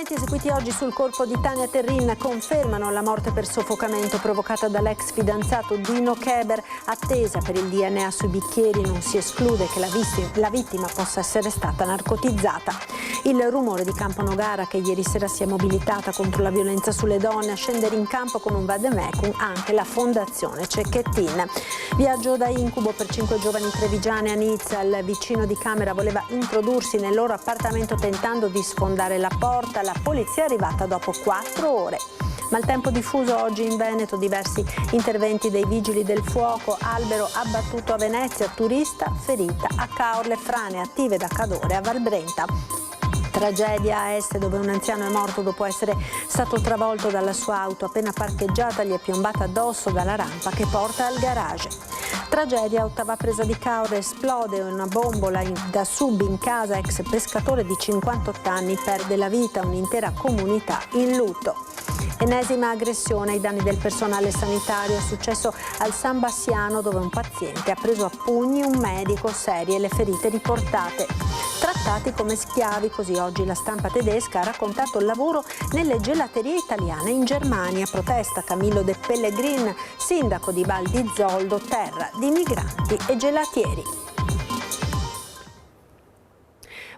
interventi eseguiti oggi sul corpo di Tania Terrin confermano la morte per soffocamento provocata dall'ex fidanzato Dino Keber. Attesa per il DNA sui bicchieri, non si esclude che la vittima possa essere stata narcotizzata. Il rumore di Camponogara, che ieri sera si è mobilitata contro la violenza sulle donne, a scendere in campo con un vademecum anche la Fondazione Cecchettin. Viaggio da incubo per 5 giovani trevigiane a Nizza. Il vicino di camera voleva introdursi nel loro appartamento tentando di sfondare la porta. La polizia è arrivata dopo 4 ore. Maltempo diffuso oggi in Veneto, diversi interventi dei vigili del fuoco, albero abbattuto a Venezia, turista ferita a Caorle, frane attive da Cadore a Valbrenta. Tragedia a Est, dove un anziano è morto dopo essere stato travolto dalla sua auto appena parcheggiata, gli è piombata addosso dalla rampa che porta al garage. Tragedia a Ottava Presa di Caorle, esplode una bombola da sub in casa, ex pescatore di 58 anni perde la vita, un'intera comunità in lutto. Ennesima aggressione ai danni del personale sanitario, è successo al San Bassiano, dove un paziente ha preso a pugni un medico, serie le ferite riportate. Trattati come schiavi, così oggi la stampa tedesca ha raccontato il lavoro nelle gelaterie italiane in Germania. Protesta Camillo De Pellegrin, sindaco di Val di Zoldo, terra di migranti e gelatieri.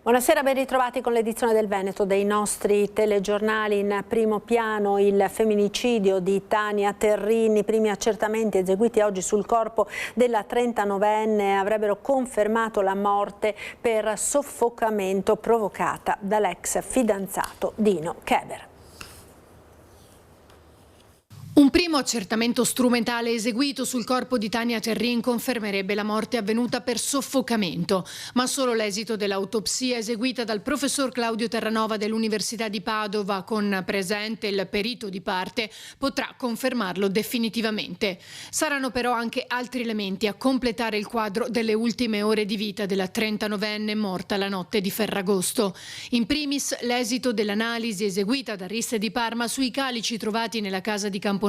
Buonasera, ben ritrovati con l'edizione del Veneto dei nostri telegiornali. In primo piano il femminicidio di Tania Terrin. I primi accertamenti eseguiti oggi sul corpo della 39enne avrebbero confermato la morte per soffocamento provocata dall'ex fidanzato Dino Keber. Un primo accertamento strumentale eseguito sul corpo di Tania Terrin confermerebbe la morte avvenuta per soffocamento, ma solo l'esito dell'autopsia eseguita dal professor Claudio Terranova dell'Università di Padova, con presente il perito di parte, potrà confermarlo definitivamente. Saranno però anche altri elementi a completare il quadro delle ultime ore di vita della 39enne morta la notte di Ferragosto. In primis l'esito dell'analisi eseguita da Risse di Parma sui calici trovati nella casa di Camponogara,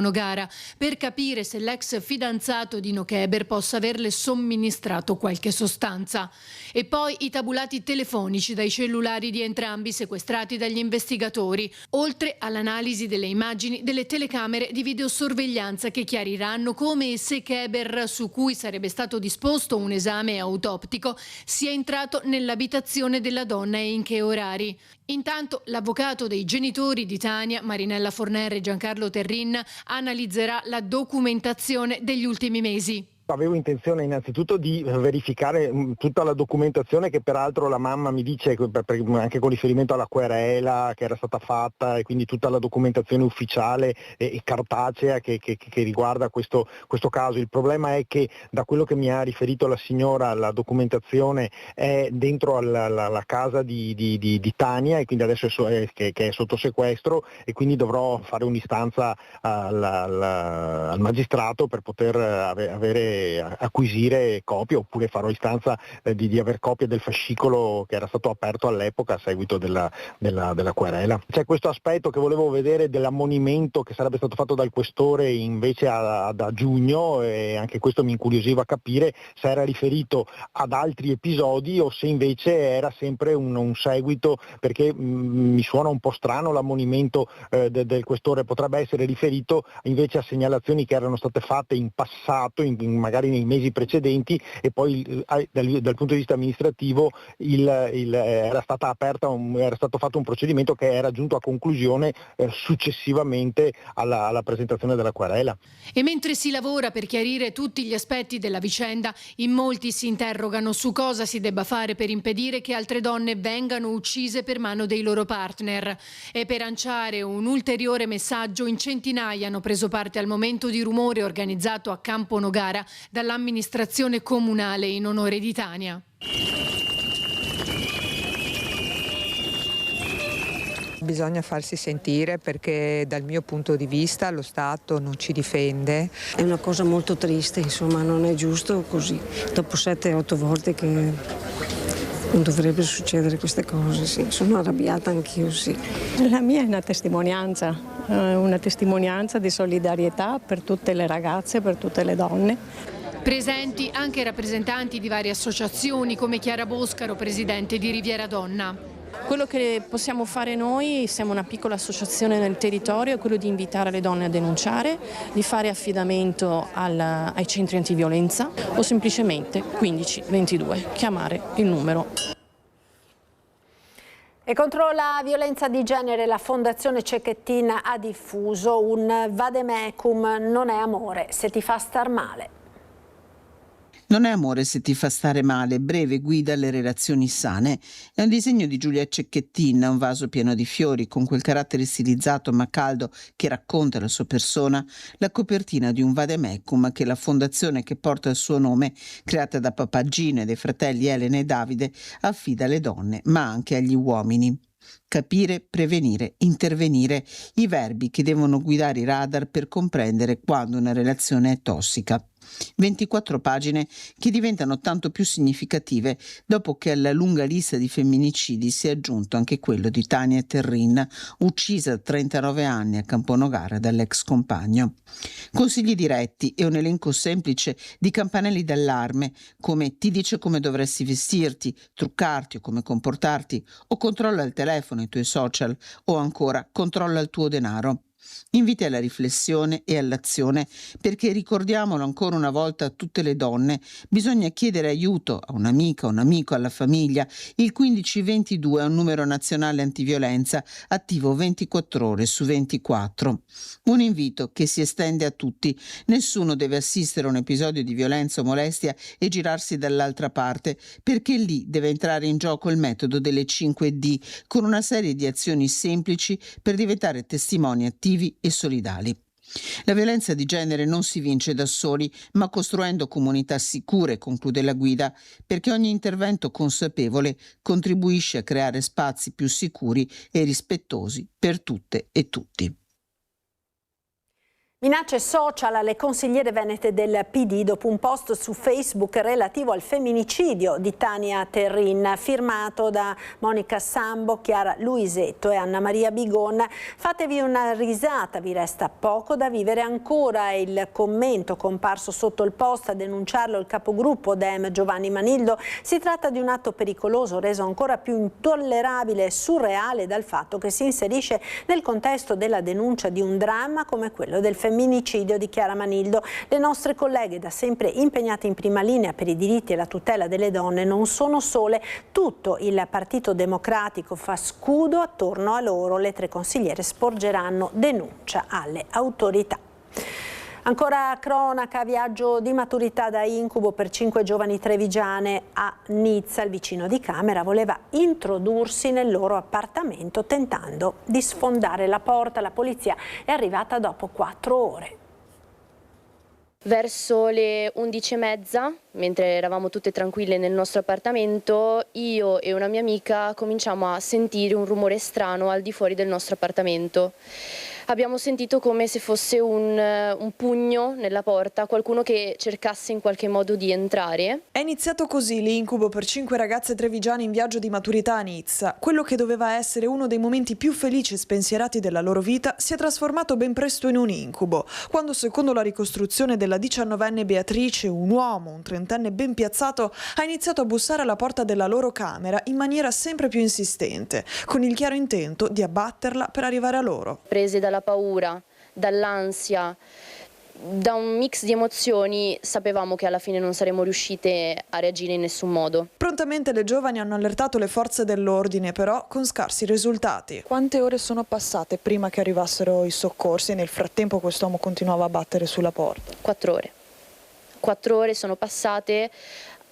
per capire se l'ex fidanzato Dino Keber possa averle somministrato qualche sostanza. E poi i tabulati telefonici dai cellulari di entrambi sequestrati dagli investigatori, oltre all'analisi delle immagini delle telecamere di videosorveglianza che chiariranno come e se Keber, su cui sarebbe stato disposto un esame autoptico, sia entrato nell'abitazione della donna e in che orari. Intanto l'avvocato dei genitori di Tania, Marinella Forner e Giancarlo Terrin, analizzerà la documentazione degli ultimi mesi. Avevo intenzione innanzitutto di verificare tutta la documentazione che peraltro la mamma mi dice, anche con riferimento alla querela che era stata fatta, e quindi tutta la documentazione ufficiale e cartacea che riguarda questo caso. Il problema è che da quello che mi ha riferito la signora, la documentazione è dentro alla casa di Tania, e quindi adesso che è sotto sequestro, e quindi dovrò fare un'istanza al magistrato per poter acquisire copie, oppure farò istanza di aver copia del fascicolo che era stato aperto all'epoca a seguito della querela. C'è questo aspetto che volevo vedere dell'ammonimento che sarebbe stato fatto dal questore invece a giugno, e anche questo mi incuriosiva capire se era riferito ad altri episodi o se invece era sempre un seguito, perché mi suona un po' strano l'ammonimento del questore. Potrebbe essere riferito invece a segnalazioni che erano state fatte in passato, magari nei mesi precedenti, e poi dal punto di vista amministrativo era stato fatto un procedimento che era giunto a conclusione successivamente alla presentazione della querela. E mentre si lavora per chiarire tutti gli aspetti della vicenda, in molti si interrogano su cosa si debba fare per impedire che altre donne vengano uccise per mano dei loro partner. E per lanciare un ulteriore messaggio, in centinaia hanno preso parte al momento di rumore organizzato a Camponogara dall'amministrazione comunale in onore di Tania. Bisogna farsi sentire, perché dal mio punto di vista lo Stato non ci difende. È una cosa molto triste, insomma, non è giusto così. Dopo 7-8 volte che non dovrebbe succedere queste cose, sì. Sono arrabbiata anch'io, sì. La mia è una testimonianza di solidarietà per tutte le ragazze, per tutte le donne. Presenti anche rappresentanti di varie associazioni come Chiara Boscaro, presidente di Riviera Donna. Quello che possiamo fare noi, siamo una piccola associazione nel territorio, è quello di invitare le donne a denunciare, di fare affidamento ai centri antiviolenza o semplicemente 15 22, chiamare il numero. E contro la violenza di genere la Fondazione Cecchettin ha diffuso un vademecum: non è amore se ti fa star male. Non è amore se ti fa stare male, breve guida alle relazioni sane. È un disegno di Giulia Cecchettin, un vaso pieno di fiori, con quel carattere stilizzato ma caldo che racconta la sua persona, la copertina di un vademecum che la fondazione che porta il suo nome, creata da Papagino e dai fratelli Elena e Davide, affida alle donne, ma anche agli uomini. Capire, prevenire, intervenire, i verbi che devono guidare i radar per comprendere quando una relazione è tossica. 24 pagine che diventano tanto più significative dopo che alla lunga lista di femminicidi si è aggiunto anche quello di Tania Terrin, uccisa a 39 anni a Camponogara dall'ex compagno. Consigli diretti e un elenco semplice di campanelli d'allarme come ti dice come dovresti vestirti, truccarti o come comportarti, o controlla il telefono, i tuoi social, o ancora controlla il tuo denaro. Inviti alla riflessione e all'azione, perché ricordiamolo ancora una volta a tutte le donne, bisogna chiedere aiuto a un'amica, un amico, alla famiglia. Il 1522 è un numero nazionale antiviolenza attivo 24 ore su 24. Un invito che si estende a tutti. Nessuno deve assistere a un episodio di violenza o molestia e girarsi dall'altra parte, perché lì deve entrare in gioco il metodo delle 5D, con una serie di azioni semplici per diventare testimoni attivi e solidali. La violenza di genere non si vince da soli, ma costruendo comunità sicure, conclude la guida, perché ogni intervento consapevole contribuisce a creare spazi più sicuri e rispettosi per tutte e tutti. Minacce social alle consigliere venete del PD dopo un post su Facebook relativo al femminicidio di Tania Terrin, firmato da Monica Sambo, Chiara Luisetto e Anna Maria Bigon. Fatevi una risata, vi resta poco da vivere ancora. Il commento comparso sotto il post a denunciarlo il capogruppo Dem Giovanni Manildo. Si tratta di un atto pericoloso, reso ancora più intollerabile e surreale dal fatto che si inserisce nel contesto della denuncia di un dramma come quello del femminicidio di Chiara Manildo. Le nostre colleghe, da sempre impegnate in prima linea per i diritti e la tutela delle donne, non sono sole. Tutto il Partito Democratico fa scudo attorno a loro. Le 3 consigliere sporgeranno denuncia alle autorità. Ancora cronaca, viaggio di maturità da incubo per 5 giovani trevigiane a Nizza. Il vicino di camera voleva introdursi nel loro appartamento tentando di sfondare la porta. La polizia è arrivata dopo 4 ore. Verso le 11:30, mentre eravamo tutte tranquille nel nostro appartamento, io e una mia amica cominciamo a sentire un rumore strano al di fuori del nostro appartamento. Abbiamo sentito come se fosse un pugno nella porta, qualcuno che cercasse in qualche modo di entrare. È iniziato così l'incubo per 5 ragazze trevigiane in viaggio di maturità a Nizza. Quello che doveva essere uno dei momenti più felici e spensierati della loro vita si è trasformato ben presto in un incubo, quando, secondo la ricostruzione della 19enne Beatrice, un uomo, un 30enne ben piazzato, ha iniziato a bussare alla porta della loro camera in maniera sempre più insistente, con il chiaro intento di abbatterla per arrivare a loro. Prese dalla paura, dall'ansia, da un mix di emozioni, sapevamo che alla fine non saremmo riuscite a reagire in nessun modo. Prontamente le giovani hanno allertato le forze dell'ordine, però con scarsi risultati. Quante ore sono passate prima che arrivassero i soccorsi e nel frattempo quest'uomo continuava a battere sulla porta? 4 ore. 4 ore sono passate,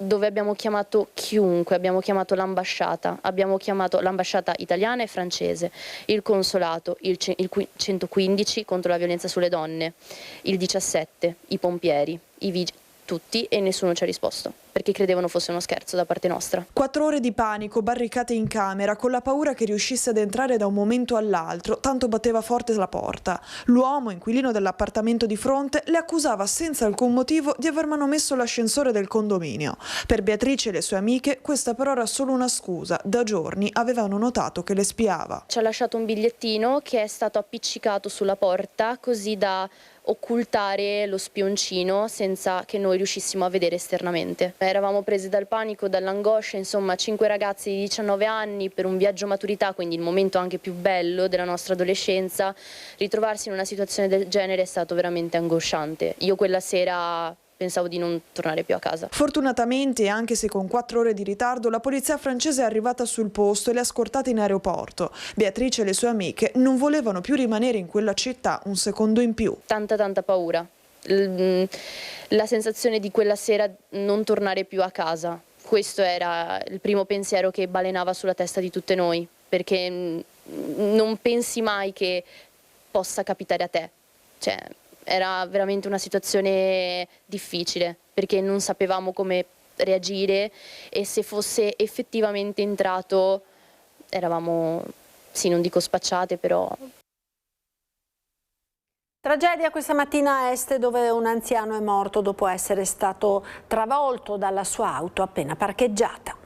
dove abbiamo chiamato chiunque, abbiamo chiamato l'ambasciata, abbiamo chiamato l'ambasciata italiana e francese, il consolato, il 115 contro la violenza sulle donne, il 17, i pompieri, i vigili, tutti, e nessuno ci ha risposto, perché credevano fosse uno scherzo da parte nostra. 4 ore di panico, barricate in camera, con la paura che riuscisse ad entrare da un momento all'altro, tanto batteva forte la porta. L'uomo, inquilino dell'appartamento di fronte, le accusava senza alcun motivo di aver manomesso l'ascensore del condominio. Per Beatrice e le sue amiche questa però era solo una scusa. Da giorni avevano notato che le spiava. Ci ha lasciato un bigliettino che è stato appiccicato sulla porta, così da occultare lo spioncino senza che noi riuscissimo a vedere esternamente. Eravamo presi dal panico, dall'angoscia, insomma 5 ragazzi di 19 anni per un viaggio maturità, quindi il momento anche più bello della nostra adolescenza. Ritrovarsi in una situazione del genere è stato veramente angosciante. Io quella sera pensavo di non tornare più a casa. Fortunatamente, anche se con 4 ore di ritardo, la polizia francese è arrivata sul posto e le ha scortate in aeroporto. Beatrice e le sue amiche non volevano più rimanere in quella città un secondo in più. Tanta paura. La sensazione di quella sera non tornare più a casa. Questo era il primo pensiero che balenava sulla testa di tutte noi, perché non pensi mai che possa capitare a te. Cioè, era veramente una situazione difficile perché non sapevamo come reagire e se fosse effettivamente entrato eravamo, sì, non dico spacciate, però. Tragedia questa mattina a Este, dove un anziano è morto dopo essere stato travolto dalla sua auto appena parcheggiata.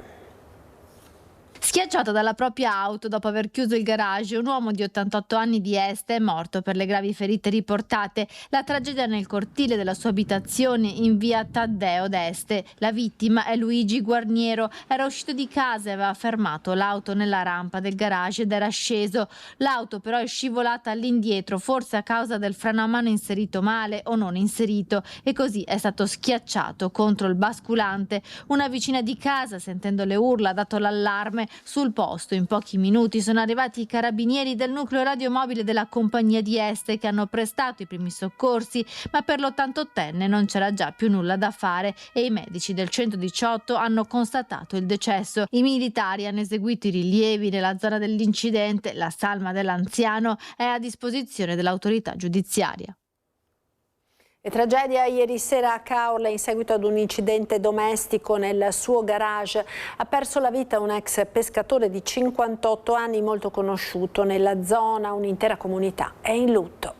Schiacciato dalla propria auto dopo aver chiuso il garage, un uomo di 88 anni di Este è morto per le gravi ferite riportate. La tragedia nel cortile della sua abitazione in via Taddeo d'Este. La vittima è Luigi Guarniero. Era uscito di casa e aveva fermato l'auto nella rampa del garage ed era sceso. L'auto però è scivolata all'indietro, forse a causa del freno a mano inserito male o non inserito, e così è stato schiacciato contro il basculante. Una vicina di casa, sentendo le urla, ha dato l'allarme. Sul posto in pochi minuti sono arrivati i carabinieri del nucleo radiomobile della compagnia di Este, che hanno prestato i primi soccorsi, ma per l'88enne non c'era già più nulla da fare e i medici del 118 hanno constatato il decesso. I militari hanno eseguito i rilievi nella zona dell'incidente. La salma dell'anziano è a disposizione dell'autorità giudiziaria. E tragedia ieri sera a Caorle in seguito ad un incidente domestico nel suo garage. Ha perso la vita un ex pescatore di 58 anni molto conosciuto nella zona. Un'intera comunità è in lutto.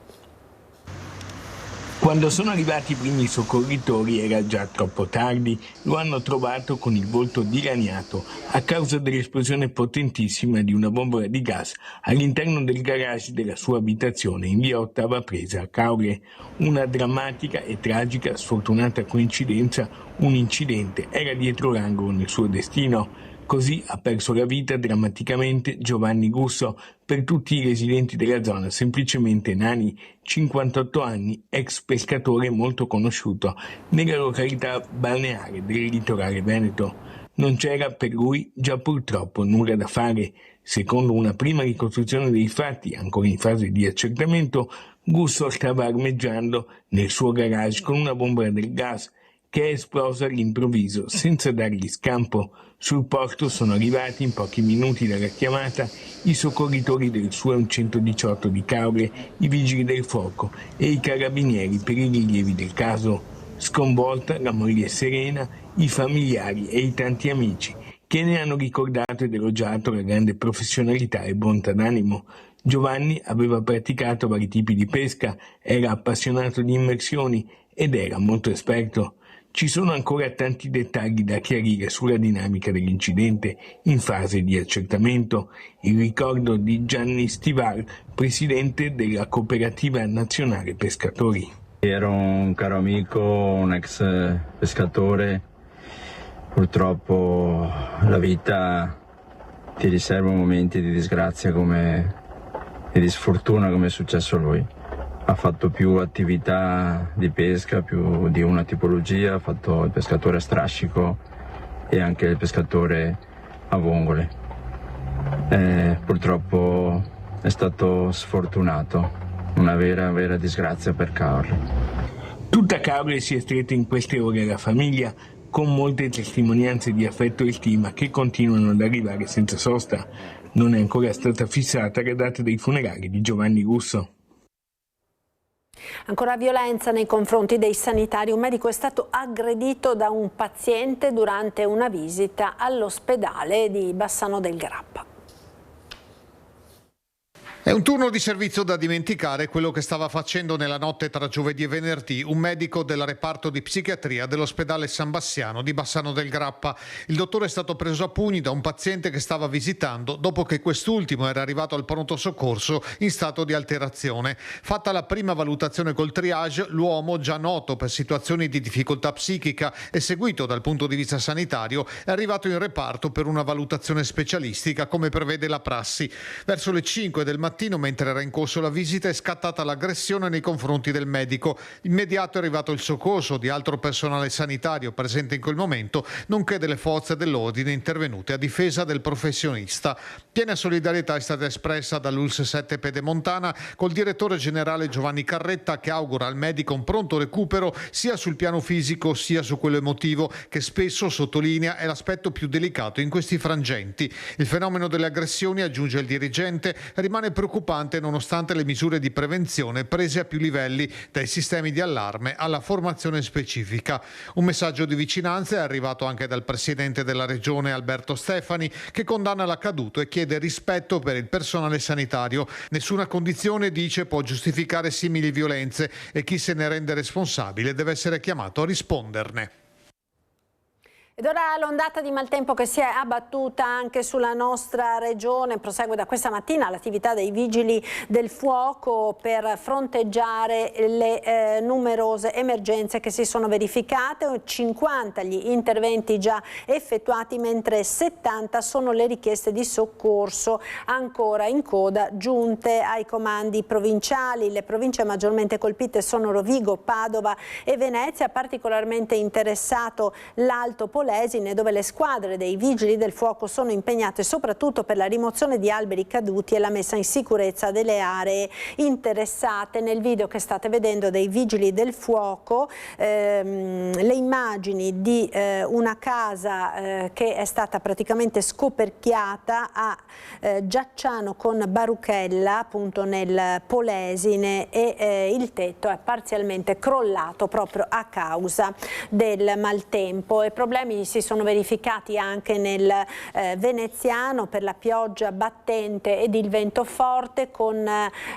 Quando sono arrivati i primi soccorritori era già troppo tardi. Lo hanno trovato con il volto dilaniato a causa dell'esplosione potentissima di una bombola di gas all'interno del garage della sua abitazione in via Ottava Presa a Caorle. Una drammatica e tragica sfortunata coincidenza, un incidente era dietro l'angolo nel suo destino. Così ha perso la vita drammaticamente Giovanni Gusso, per tutti i residenti della zona semplicemente Nani, 58 anni, ex pescatore molto conosciuto nella località balneare del litorale veneto. Non c'era per lui già purtroppo nulla da fare. Secondo una prima ricostruzione dei fatti, ancora in fase di accertamento, Gusso stava armeggiando nel suo garage con una bombola del gas che è esplosa all'improvviso senza dargli scampo. Sul posto sono arrivati in pochi minuti dalla chiamata i soccorritori del SUAM 118 di Caorle, i vigili del fuoco e i carabinieri per i rilievi del caso. Sconvolta la moglie Serena, i familiari e i tanti amici che ne hanno ricordato ed elogiato la grande professionalità e bontà d'animo. Giovanni aveva praticato vari tipi di pesca, era appassionato di immersioni ed era molto esperto. Ci sono ancora tanti dettagli da chiarire sulla dinamica dell'incidente in fase di accertamento. Il ricordo di Gianni Stival, presidente della Cooperativa Nazionale Pescatori. Ero un caro amico, un ex pescatore. Purtroppo la vita ti riserva momenti di disgrazia e di sfortuna come è successo a lui. Ha fatto più attività di pesca, più di una tipologia, ha fatto il pescatore a strascico e anche il pescatore a vongole. Purtroppo è stato sfortunato, una vera disgrazia per Caorle. Tutta Caorle si è stretta in queste ore alla famiglia, con molte testimonianze di affetto e stima che continuano ad arrivare senza sosta. Non è ancora stata fissata la data dei funerali di Giovanni Gusso. Ancora violenza nei confronti dei sanitari. Un medico è stato aggredito da un paziente durante una visita all'ospedale di Bassano del Grappa. È un turno di servizio da dimenticare quello che stava facendo nella notte tra giovedì e venerdì un medico del reparto di psichiatria dell'ospedale San Bassiano di Bassano del Grappa. Il dottore è stato preso a pugni da un paziente che stava visitando dopo che quest'ultimo era arrivato al pronto soccorso in stato di alterazione. Fatta la prima valutazione col triage, l'uomo, già noto per situazioni di difficoltà psichica e seguito dal punto di vista sanitario, è arrivato in reparto per una valutazione specialistica come prevede la prassi. Verso le 5 del mattino, mentre era in corso la visita, è scattata l'aggressione nei confronti del medico. Immediato è arrivato il soccorso di altro personale sanitario presente in quel momento, nonché delle forze dell'ordine intervenute a difesa del professionista. Piena solidarietà è stata espressa dall'ULSS 7 Pedemontana col direttore generale Giovanni Carretta, che augura al medico un pronto recupero sia sul piano fisico sia su quello emotivo, che spesso, sottolinea, è l'aspetto più delicato in questi frangenti. Il fenomeno delle aggressioni, aggiunge il dirigente, rimane preoccupante nonostante le misure di prevenzione prese a più livelli, dai sistemi di allarme alla formazione specifica. Un messaggio di vicinanza è arrivato anche dal presidente della regione Alberto Stefani, che condanna l'accaduto e chiede rispetto per il personale sanitario. Nessuna condizione, dice, può giustificare simili violenze e chi se ne rende responsabile deve essere chiamato a risponderne. Ed ora l'ondata di maltempo che si è abbattuta anche sulla nostra regione. Prosegue da questa mattina l'attività dei vigili del fuoco per fronteggiare le numerose emergenze che si sono verificate. 50 gli interventi già effettuati, mentre 70 sono le richieste di soccorso ancora in coda giunte ai comandi provinciali. Le province maggiormente colpite sono Rovigo, Padova e Venezia. Particolarmente interessato l'Alto Polesine, dove le squadre dei vigili del fuoco sono impegnate soprattutto per la rimozione di alberi caduti e la messa in sicurezza delle aree interessate. Nel video che state vedendo dei vigili del fuoco, le immagini di una casa che è stata praticamente scoperchiata a Giacciano con Baruchella, appunto nel Polesine, e il tetto è parzialmente crollato proprio a causa del maltempo. E problemi si sono verificati anche nel veneziano per la pioggia battente ed il vento forte, con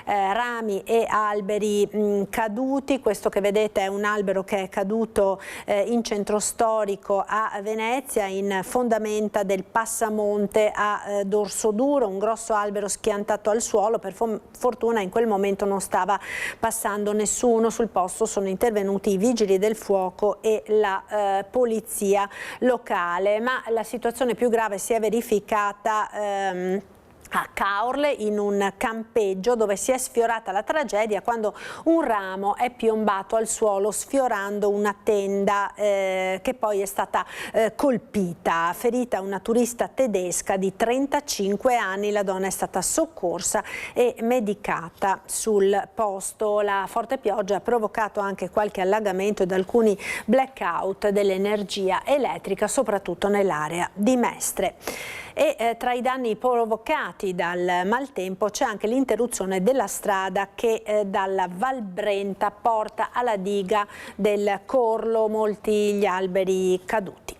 rami e alberi caduti. Questo che vedete è un albero che è caduto in centro storico a Venezia, in fondamenta del passamonte a Dorsoduro, un grosso albero schiantato al suolo. Per fortuna in quel momento non stava passando nessuno. Sul posto sono intervenuti i vigili del fuoco e la polizia locale, ma la situazione più grave si è verificata a Caorle, in un campeggio dove si è sfiorata la tragedia quando un ramo è piombato al suolo sfiorando una tenda che poi è stata colpita. Ferita una turista tedesca di 35 anni, la donna è stata soccorsa e medicata sul posto. La forte pioggia ha provocato anche qualche allagamento ed alcuni blackout dell'energia elettrica, soprattutto nell'area di Mestre. E tra i danni provocati dal maltempo c'è anche l'interruzione della strada che dalla Val Brenta porta alla diga del Corlo, molti gli alberi caduti.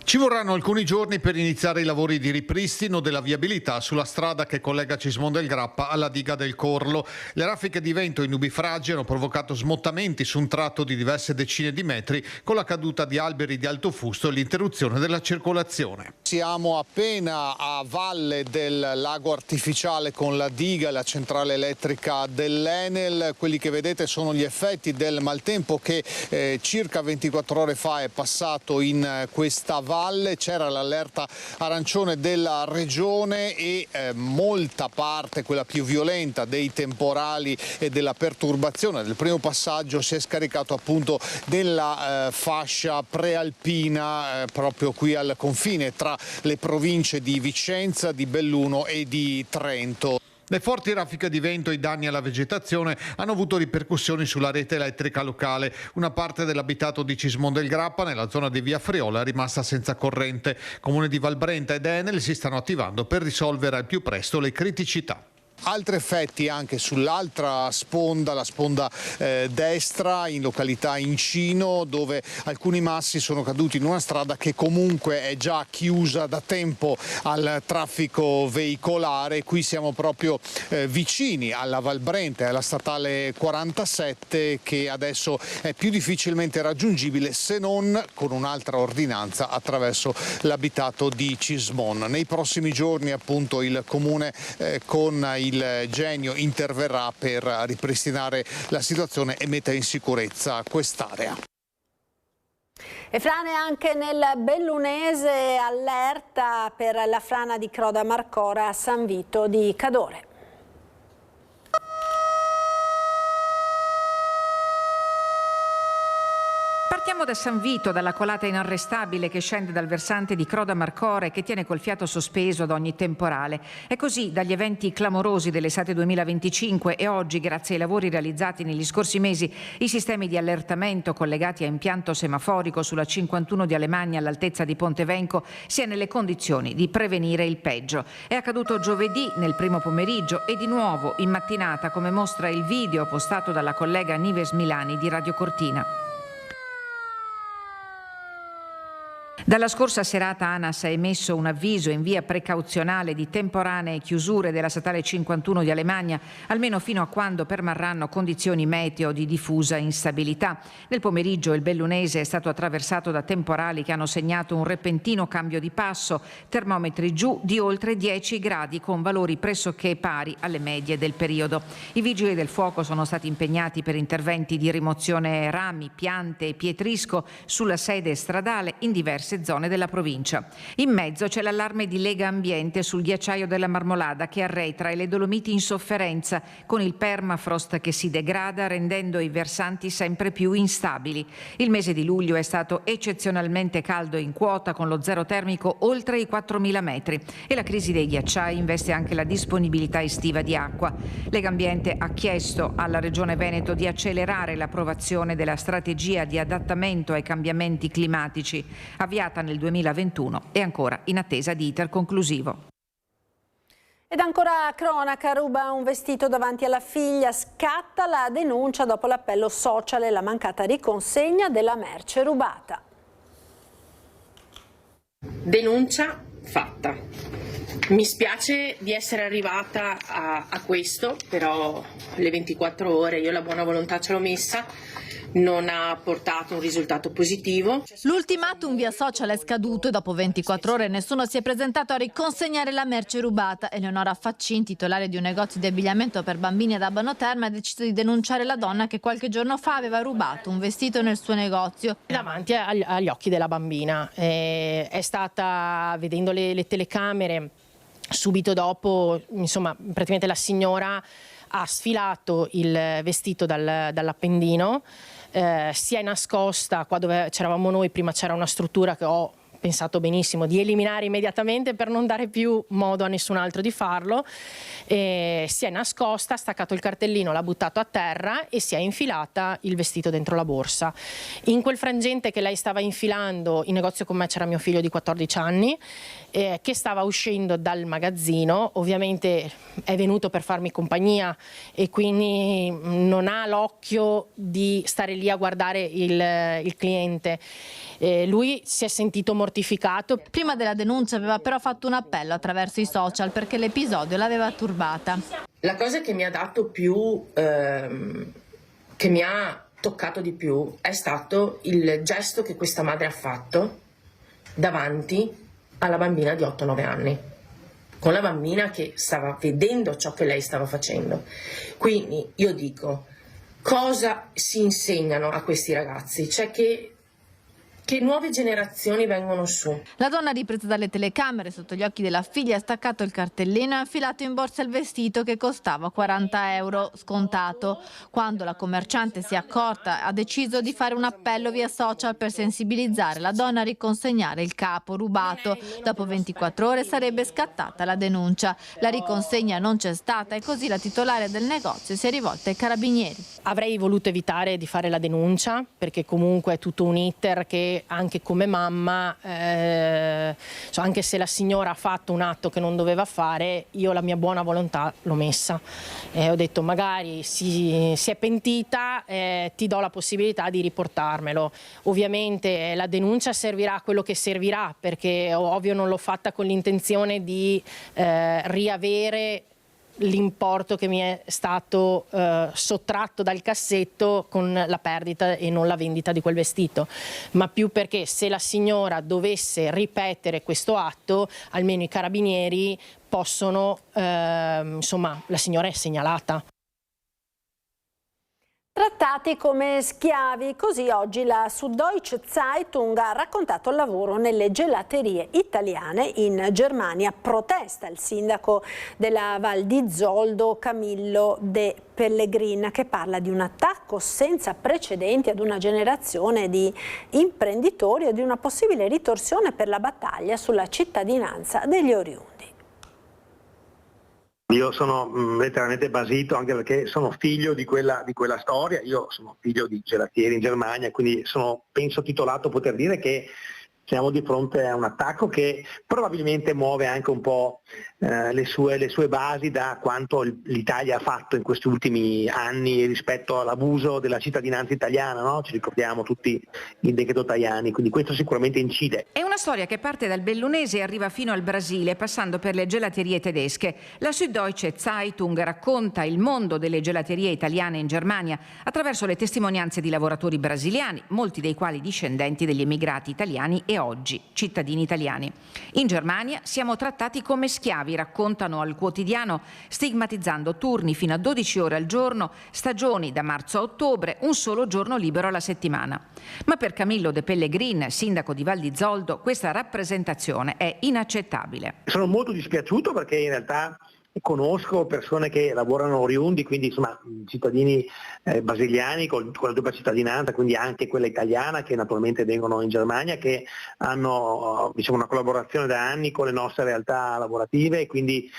Ci vorranno alcuni giorni per iniziare i lavori di ripristino della viabilità sulla strada che collega Cismon del Grappa alla diga del Corlo. Le raffiche di vento e i nubifragi hanno provocato smottamenti su un tratto di diverse decine di metri, con la caduta di alberi di alto fusto e l'interruzione della circolazione. Siamo appena a valle del lago artificiale con la diga e la centrale elettrica dell'Enel. Quelli che vedete sono gli effetti del maltempo che circa 24 ore fa è passato in questa valle. C'era l'allerta arancione della regione e molta parte, quella più violenta, dei temporali e della perturbazione del primo passaggio si è scaricato appunto della fascia prealpina proprio qui al confine tra le province di Vicenza, di Belluno e di Trento. Le forti raffiche di vento e i danni alla vegetazione hanno avuto ripercussioni sulla rete elettrica locale. Una parte dell'abitato di Cismon del Grappa, nella zona di Via Friola, è rimasta senza corrente. Comune di Val Brenta ed Enel si stanno attivando per risolvere al più presto le criticità. Altri effetti anche sull'altra sponda, la sponda destra, in località Incino, dove alcuni massi sono caduti in una strada che comunque è già chiusa da tempo al traffico veicolare. Qui siamo proprio vicini alla Valbrenta e alla statale 47, che adesso è più difficilmente raggiungibile se non con un'altra ordinanza attraverso l'abitato di Cismon. Nei prossimi giorni appunto il comune con il Genio interverrà per ripristinare la situazione e mettere in sicurezza quest'area. E frane anche nel Bellunese, allerta per la frana di Croda Marcora a San Vito di Cadore. Partiamo da San Vito, dalla colata inarrestabile che scende dal versante di Croda Marcora e che tiene col fiato sospeso ad ogni temporale. E così dagli eventi clamorosi dell'estate 2025 e oggi, grazie ai lavori realizzati negli scorsi mesi, i sistemi di allertamento collegati a impianto semaforico sulla 51 di Alemagna all'altezza di Pontevenco si è nelle condizioni di prevenire il peggio. È accaduto giovedì nel primo pomeriggio e di nuovo in mattinata, come mostra il video postato dalla collega Nives Milani di Radio Cortina. Dalla scorsa serata ANAS ha emesso un avviso in via precauzionale di temporanee chiusure della statale 51 di Alemagna, almeno fino a quando permarranno condizioni meteo di diffusa instabilità. Nel pomeriggio il Bellunese è stato attraversato da temporali che hanno segnato un repentino cambio di passo, termometri giù di oltre 10 gradi con valori pressoché pari alle medie del periodo. I vigili del fuoco sono stati impegnati per interventi di rimozione rami, piante e pietrisco sulla sede stradale in diverse zone della provincia. In mezzo c'è l'allarme di Lega Ambiente sul ghiacciaio della Marmolada che arretra e le Dolomiti in sofferenza con il permafrost che si degrada rendendo i versanti sempre più instabili. Il mese di luglio è stato eccezionalmente caldo in quota con lo zero termico oltre i 4.000 metri e la crisi dei ghiacciai investe anche la disponibilità estiva di acqua. Lega Ambiente ha chiesto alla Regione Veneto di accelerare l'approvazione della strategia di adattamento ai cambiamenti climatici avviata nel 2021 e ancora in attesa di iter conclusivo. Ed ancora cronaca, ruba un vestito davanti alla figlia, scatta la denuncia dopo l'appello social e la mancata riconsegna della merce rubata. Denuncia fatta. Mi spiace di essere arrivata a questo, però le 24 ore io la buona volontà ce l'ho messa. Non ha portato un risultato positivo. L'ultimatum via social è scaduto e dopo 24 ore nessuno si è presentato a riconsegnare la merce rubata. Eleonora Faccin, titolare di un negozio di abbigliamento per bambini ad Abano Terme, ha deciso di denunciare la donna che qualche giorno fa aveva rubato un vestito nel suo negozio. Davanti agli occhi della bambina. È stata, vedendo le telecamere, subito dopo, insomma, praticamente la signora ha sfilato il vestito dall'appendino, si è nascosta qua dove c'eravamo noi. Prima c'era una struttura che ho pensato benissimo di eliminare immediatamente per non dare più modo a nessun altro di farlo. Si è nascosta, ha staccato il cartellino, l'ha buttato a terra e si è infilata il vestito dentro la borsa. In quel frangente che lei stava infilando, in negozio con me c'era mio figlio di 14 anni che stava uscendo dal magazzino. Ovviamente è venuto per farmi compagnia e quindi non ha l'occhio di stare lì a guardare il cliente. Lui si è sentito mortificato. Prima della denuncia aveva però fatto un appello attraverso i social perché l'episodio l'aveva turbata. La cosa che mi ha dato più, che mi ha toccato di più, è stato il gesto che questa madre ha fatto davanti alla bambina di 8-9 anni, con la bambina che stava vedendo ciò che lei stava facendo. Quindi io dico, cosa si insegnano a questi ragazzi? Cioè che nuove generazioni vengono su. La donna, ripresa dalle telecamere sotto gli occhi della figlia, ha staccato il cartellino e ha infilato in borsa il vestito che costava 40 euro scontato. Quando la commerciante si è accorta, ha deciso di fare un appello via social per sensibilizzare la donna a riconsegnare il capo rubato. Dopo 24 ore sarebbe scattata la denuncia. La riconsegna non c'è stata e così la titolare del negozio si è rivolta ai carabinieri. Avrei voluto evitare di fare la denuncia perché comunque è tutto un iter che che anche come mamma, anche se la signora ha fatto un atto che non doveva fare, io la mia buona volontà l'ho messa. Ho detto magari si è pentita, ti do la possibilità di riportarmelo. Ovviamente la denuncia servirà a quello che servirà, perché ovvio non l'ho fatta con l'intenzione di riavere l'importo che mi è stato sottratto dal cassetto con la perdita e non la vendita di quel vestito, ma più perché se la signora dovesse ripetere questo atto, almeno i carabinieri possono, insomma, la signora è segnalata. Trattati come schiavi, così oggi la Süddeutsche Zeitung ha raccontato il lavoro nelle gelaterie italiane in Germania. Protesta il sindaco della Val di Zoldo, Camillo De Pellegrin, che parla di un attacco senza precedenti ad una generazione di imprenditori e di una possibile ritorsione per la battaglia sulla cittadinanza degli oriundi. Io sono letteralmente basito, anche perché sono figlio di quella storia. Io sono figlio di gelatieri in Germania, quindi penso titolato a poter dire che siamo di fronte a un attacco che probabilmente muove anche un po' le sue basi da quanto l'Italia ha fatto in questi ultimi anni rispetto all'abuso della cittadinanza italiana, no? Ci ricordiamo tutti il decreto Tajani, quindi questo sicuramente incide. È una storia che parte dal bellunese e arriva fino al Brasile, passando per le gelaterie tedesche. La Süddeutsche Zeitung racconta il mondo delle gelaterie italiane in Germania attraverso le testimonianze di lavoratori brasiliani, molti dei quali discendenti degli emigrati italiani e oggi cittadini italiani. In Germania siamo trattati come schiavi, raccontano al quotidiano, stigmatizzando turni fino a 12 ore al giorno, stagioni da marzo a ottobre, un solo giorno libero alla settimana. Ma per Camillo De Pellegrin, sindaco di Val di Zoldo, questa rappresentazione è inaccettabile. Sono molto dispiaciuto perché in realtà conosco persone che lavorano oriundi, quindi insomma cittadini brasiliani con la doppia cittadinanza, quindi anche quella italiana, che naturalmente vengono in Germania, che hanno una collaborazione da anni con le nostre realtà lavorative, e quindi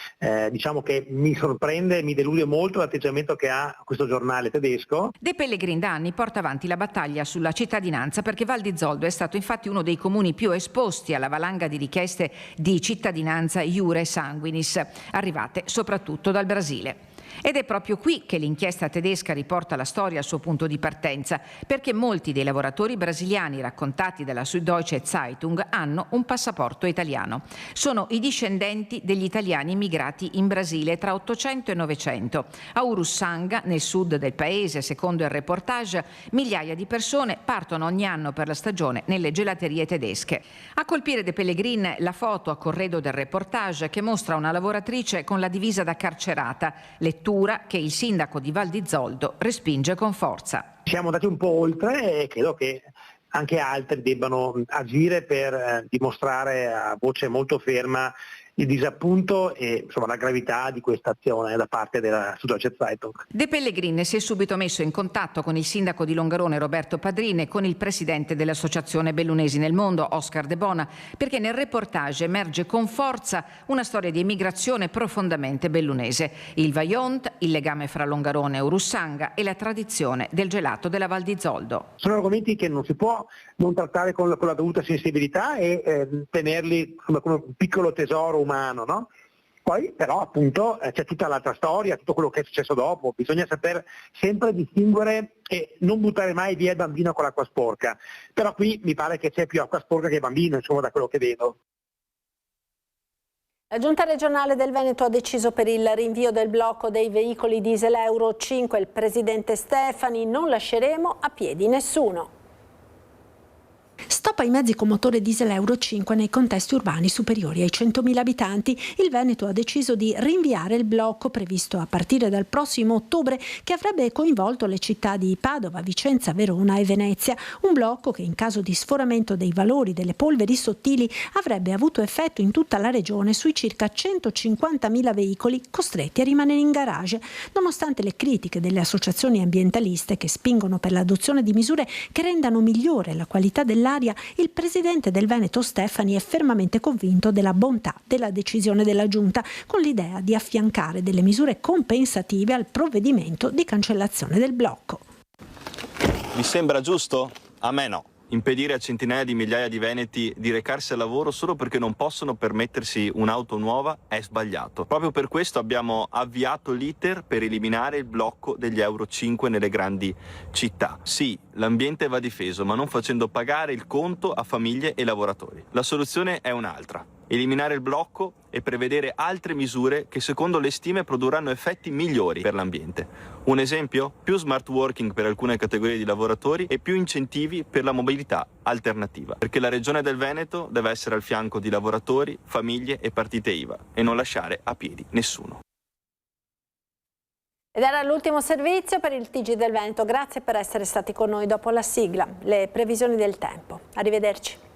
diciamo che mi sorprende, mi delude molto l'atteggiamento che ha questo giornale tedesco. De Pellegrin da anni porta avanti la battaglia sulla cittadinanza, perché Val di Zoldo è stato infatti uno dei comuni più esposti alla valanga di richieste di cittadinanza iure sanguinis, arrivate soprattutto dal Brasile. Ed è proprio qui che l'inchiesta tedesca riporta la storia al suo punto di partenza, perché molti dei lavoratori brasiliani raccontati dalla Süddeutsche Zeitung hanno un passaporto italiano. Sono i discendenti degli italiani immigrati in Brasile tra 800 e 900. A Urussanga, nel sud del paese, secondo il reportage, migliaia di persone partono ogni anno per la stagione nelle gelaterie tedesche. A colpire De Pellegrin la foto a corredo del reportage che mostra una lavoratrice con la divisa da carcerata, lettura che il sindaco di Val di Zoldo respinge con forza. Siamo andati un po' oltre e credo che anche altri debbano agire per dimostrare a voce molto ferma il disappunto e la gravità di questa azione da parte della Süddeutsche Zeitung. De Pellegrin si è subito messo in contatto con il sindaco di Longarone Roberto Padrin e con il presidente dell'Associazione Bellunesi nel Mondo Oscar De Bona, perché nel reportage emerge con forza una storia di emigrazione profondamente bellunese, il Vajont, il legame fra Longarone e Urussanga e la tradizione del gelato della Val di Zoldo. Sono argomenti che non si può non trattare con la dovuta sensibilità e tenerli come un piccolo tesoro umano, no? Poi però appunto c'è tutta l'altra storia, tutto quello che è successo dopo, bisogna saper sempre distinguere e non buttare mai via il bambino con l'acqua sporca, però qui mi pare che c'è più acqua sporca che bambino, da quello che vedo. La Giunta regionale del Veneto ha deciso per il rinvio del blocco dei veicoli diesel Euro 5. Il presidente Stefani: non lasceremo a piedi nessuno. Stop ai mezzi con motore diesel Euro 5 nei contesti urbani superiori ai 100.000 abitanti. Il Veneto ha deciso di rinviare il blocco previsto a partire dal prossimo ottobre, che avrebbe coinvolto le città di Padova, Vicenza, Verona e Venezia. Un blocco che in caso di sforamento dei valori delle polveri sottili avrebbe avuto effetto in tutta la regione sui circa 150.000 veicoli costretti a rimanere in garage. Nonostante le critiche delle associazioni ambientaliste che spingono per l'adozione di misure che rendano migliore la qualità dell'aria, il presidente del Veneto Stefani è fermamente convinto della bontà della decisione della Giunta, con l'idea di affiancare delle misure compensative al provvedimento di cancellazione del blocco. Vi sembra giusto? A me no. impedire a centinaia di migliaia di veneti di recarsi al lavoro solo perché non possono permettersi un'auto nuova è sbagliato. Proprio per questo abbiamo avviato l'iter per eliminare il blocco degli Euro 5 nelle grandi città. Sì, l'ambiente va difeso, ma non facendo pagare il conto a famiglie e lavoratori. La soluzione è un'altra: eliminare il blocco e prevedere altre misure che secondo le stime produrranno effetti migliori per l'ambiente. Un esempio? Più smart working per alcune categorie di lavoratori e più incentivi per la mobilità alternativa. Perché la Regione del Veneto deve essere al fianco di lavoratori, famiglie e partite IVA e non lasciare a piedi nessuno. Ed era l'ultimo servizio per il TG del Veneto. Grazie per essere stati con noi. Dopo la sigla, le previsioni del tempo. Arrivederci.